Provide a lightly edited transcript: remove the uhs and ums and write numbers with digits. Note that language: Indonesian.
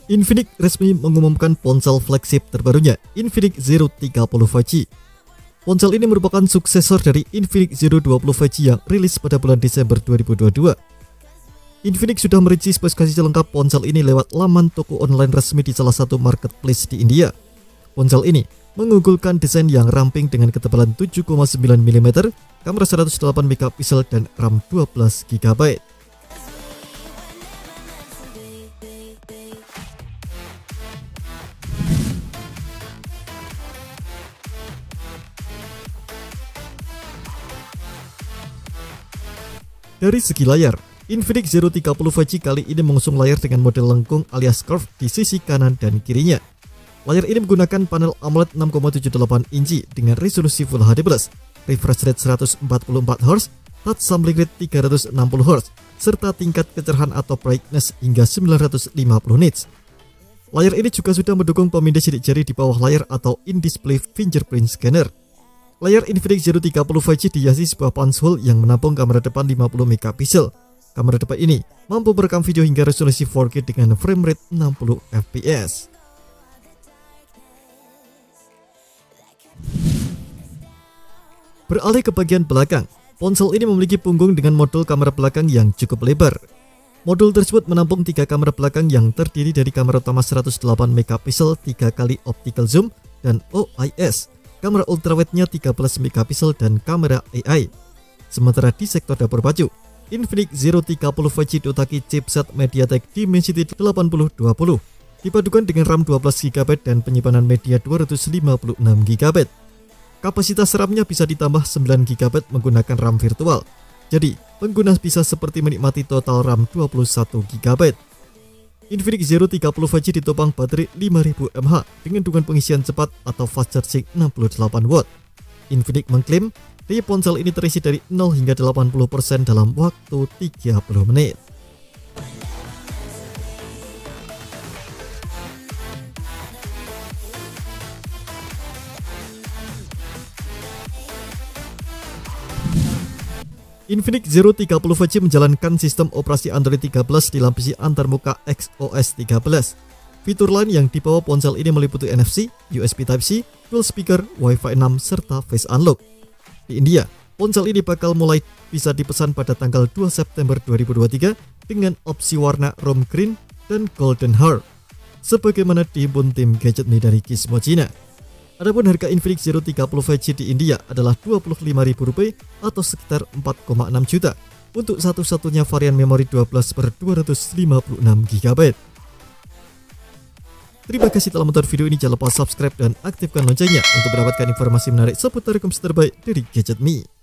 Infinix resmi mengumumkan ponsel flagship terbarunya, Infinix Zero 30 5G. Ponsel ini merupakan suksesor dari Infinix Zero 20 5G yang rilis pada bulan Desember 2022. Infinix sudah merinci spesifikasi lengkap ponsel ini lewat laman toko online resmi di salah satu marketplace di India. Ponsel ini mengunggulkan desain yang ramping dengan ketebalan 7,9 mm, kamera 108 MP dan RAM 12 GB. Dari segi layar, Infinix Zero 30 5G kali ini mengusung layar dengan model lengkung alias curve di sisi kanan dan kirinya. Layar ini menggunakan panel AMOLED 6,78 inci dengan resolusi Full HD+, refresh rate 144Hz, touch sampling rate 360Hz, serta tingkat kecerahan atau brightness hingga 950 nits. Layar ini juga sudah mendukung pemindai sidik jari di bawah layar atau in-display fingerprint scanner. Layar Infinix Zero 30 5G dihiasi sebuah punch hole yang menampung kamera depan 50 MP. Kamera depan ini mampu merekam video hingga resolusi 4K dengan frame rate 60 fps. Beralih ke bagian belakang, ponsel ini memiliki punggung dengan modul kamera belakang yang cukup lebar. Modul tersebut menampung 3 kamera belakang yang terdiri dari kamera utama 108 MP 3x optical zoom dan OIS. Kamera ultrawide-nya 13 MP dan kamera AI. Sementara di sektor dapur baju, Infinix Zero 30 5G dotaki chipset MediaTek Dimensity 8020 dipadukan dengan RAM 12 GB dan penyimpanan media 256 GB. Kapasitas RAM-nya bisa ditambah 9 GB menggunakan RAM virtual. Jadi, pengguna bisa seperti menikmati total RAM 21 GB. Infinix Zero 30 5G ditopang baterai 5000 mAh dengan dukungan pengisian cepat atau fast charging 68W. Infinix mengklaim daya ponsel ini terisi dari 0 hingga 80% dalam waktu 30 menit. Infinix Zero 30 5G menjalankan sistem operasi Android 13 dilapisi antarmuka XOS 13. Fitur lain yang dibawa ponsel ini meliputi NFC, USB Type-C, dual speaker, Wi-Fi 6, serta Face Unlock. Di India, ponsel ini bakal mulai bisa dipesan pada tanggal 2 September 2023 dengan opsi warna Rome Green dan Golden Heart, sebagaimana dihimpun tim GadgetMe dari Gizmo China. Adapun harga Infinix Zero 30 5G di India adalah Rp25.000 atau sekitar 4,6 juta untuk satu-satunya varian memori 12/256 GB. Terima kasih telah menonton video ini, jangan lupa subscribe dan aktifkan loncengnya untuk mendapatkan informasi menarik seputar komputer terbaik dari GadgetMe.